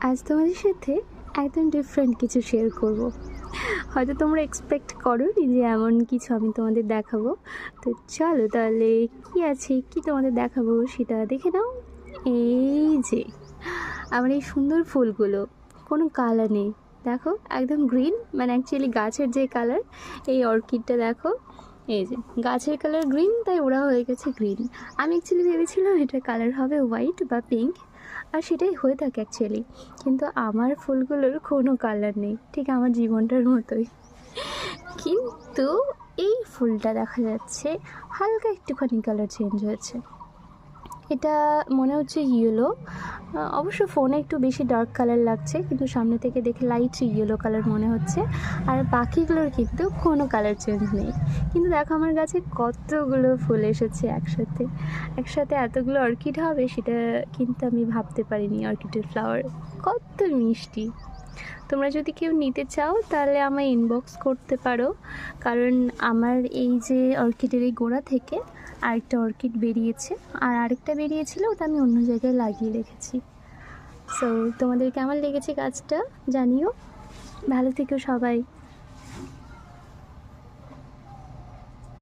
আজ তোমাদের সাথে একদম ডিফারেন্ট কিছু শেয়ার করব। হয়তো তোমরা এক্সপেক্ট করোনি যে এমন কিছু আমি তোমাদের দেখাবো। তো চলো তাহলে কি আছে, কি তোমাদের দেখাবো সেটা দেখে নাও। এই যে আমার এই সুন্দর ফুলগুলো, কোনো কালার নেই, দেখো একদম গ্রিন, মানে অ্যাকচুয়ালি গাছের যে কালার, এই অর্কিডটা দেখো, এই যে গাছের কালার গ্রিন, তাই ওরা হয়ে গেছে গ্রিন। আমি অ্যাকচুয়ালি ভেবেছিলাম এটার কালার হবে হোয়াইট বা পিঙ্ক, আর সেটাই হয়ে থাকে অ্যাকচুয়ালি। কিন্তু আমার ফুলগুলোর কোনো কালার নেই, ঠিক আমার জীবনটার মতোই। কিন্তু এই ফুলটা দেখা যাচ্ছে হালকা একটুখানি কালার চেঞ্জ হয়েছে। এটা মনে হচ্ছে ইয়েলো, অবশ্য ফোনে একটু বেশি ডার্ক কালার লাগছে, কিন্তু সামনে থেকে দেখে লাইট ইয়েলো কালার মনে হচ্ছে। আর বাকিগুলোর কিন্তু কোনো কালার চেঞ্জ নেই। কিন্তু দেখো আমার গাছে কতগুলো ফুল এসেছে একসাথে। একসাথে এতগুলো অর্কিড হবে সেটা কিন্তু আমি ভাবতে পারিনি। অর্কিডের ফ্লাওয়ার কত মিষ্টি। তোমরা যদি কেউ নিতে চাও তাহলে আমায় ইনবক্স করতে পারো, কারণ আমার এই যে অর্কিডের এই গোড়া থেকে আরেকটা অর্কিড বেরিয়েছে, আর আরেকটা বেরিয়েছিল, ওটা আমি অন্য জায়গায় লাগিয়ে রেখেছি। সো তোমাদের কেমন লেগেছে গাছটা জানিও। ভালো থেকো সবাই।